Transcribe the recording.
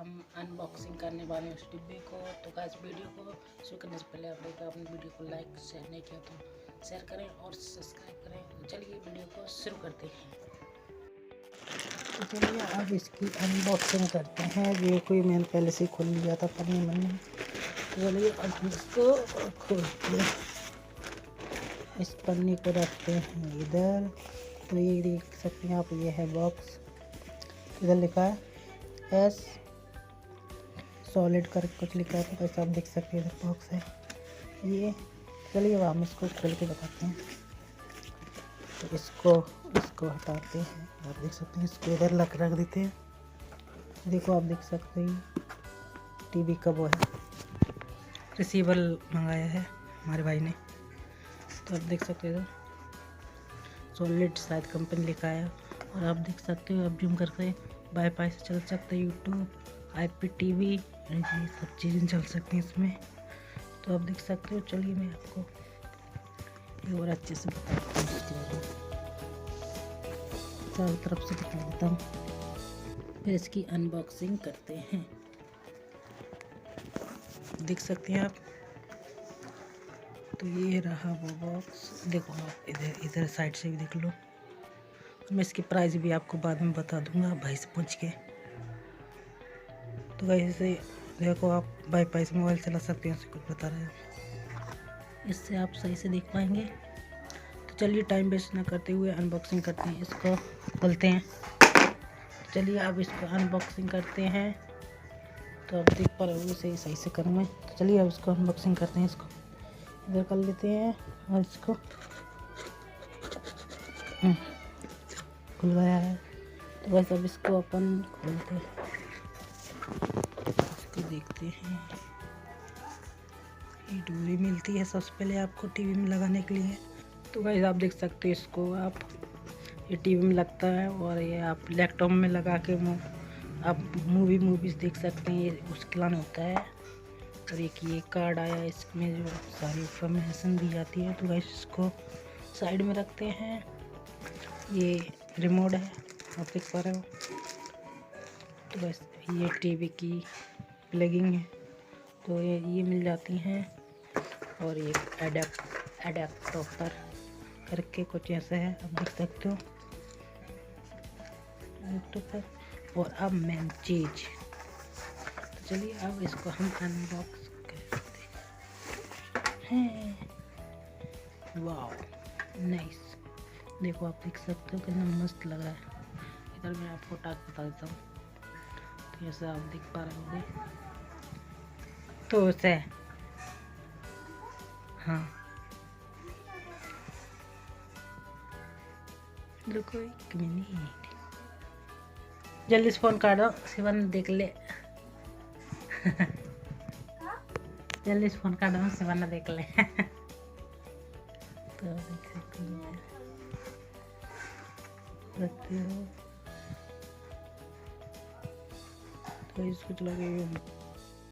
हम अनबॉक्सिंग करने वाले हैं उस डिब्बे को। तो गाइस वीडियो को शुरू करने से पहले आप लोग अपने वीडियो को लाइक शेयर नहीं किया तो शेयर करें और सब्सक्राइब करें। तो चलिए वीडियो को शुरू करते हैं। तो चलिए अब इसकी अनबॉक्सिंग करते हैं। ये कोई मैंने पहले से खोल लिया था पन्नी मन्नी। तो चलिए अब इसको खोलते हैं। इस पन्नी को रखते हैं इधर। तो ये देख सकते हैं आप, ये है बॉक्स। इधर लिखा है एस सॉलिड कर कुछ लिखा है, तो ऐसा आप देख सकते हैं। इधर बॉक्स है ये। चलिए अब हम इसको खोल के बताते हैं। तो इसको हटाते हैं। आप देख सकते हैं, इसको इधर रख देते हैं। देखो आप देख सकते हैं टीवी का वो है, रिसीवर मंगाया है हमारे भाई ने। तो आप देख सकते हो सॉलिड शायद कंपनी लिखा है। और आप देख सकते हो, आप जूम करके वाईफाई से चल सकते हैं, यूट्यूब, IPTV, ये सब चीज़ें चल सकती हैं इसमें। तो आप देख सकते हो। चलिए मैं आपको एक और अच्छे से बताता हूँ इसके बारे में, चारों तरफ से दिखा देता हूँ, फिर इसकी अनबॉक्सिंग करते हैं। देख सकते हैं आप। तो ये रहा वो बॉक्स। देखो आप इधर साइड से भी देख लो। मैं इसकी प्राइस भी आपको बाद में बता दूंगा भाई से पूछ के। तो वैसे देखो आप वाईफाई से मोबाइल चला सकते हैं, कुछ बता रहे हैं, इससे आप सही से देख पाएंगे। तो चलिए टाइम वेस्ट ना करते हुए अनबॉक्सिंग करते हैं। इसको खोलते हैं। चलिए अब इसको अनबॉक्सिंग करते हैं। तो आप देख पा रहे हो, इसे सही से करूँ मैं। तो चलिए अब इसको अनबॉक्सिंग करते हैं। इसको इधर कर लेते हैं और इसको खुल गया है। तो बस अब इसको अपन खोलते हैं, इसको देखते हैं। ये डोरी मिलती है सबसे पहले आपको टीवी में लगाने के लिए। तो गाइस आप देख सकते हो इसको, आप ये टीवी में लगता है और ये आप लैपटॉप में लगा के आप मूवीज़ देख सकते हैं। ये उसके लिए होता है। और एक ये कार्ड आया है, इसमें जो सारी इंफॉर्मेशन दी जाती है। तो गाइस इसको साइड में रखते हैं। ये रिमोट है, आप देख पा रहे हो। तो बस ये टीवी की प्लगिंग है, तो ये मिल जाती हैं। और ये एडेप्टर करके कुछ ऐसा है, आप देख सकते हो पर। और अब मेन चीज, तो चलिए अब इसको हम अनबॉक्स करते हैं। वाह नाइस। देखो आप देख सकते हो कितना मस्त लग रहा है। इधर मैं आपको टाक बता देता हूँ। तो ऐसा आप देख पा रहे होंगे। तो उसे हाँ, रुको एक मिनट, जल्दी से फोन काटो, शिवन देख ले। जल्दी से फोन काटो, शिवन देख ले। तो देख सकते हो। तो इसको चला के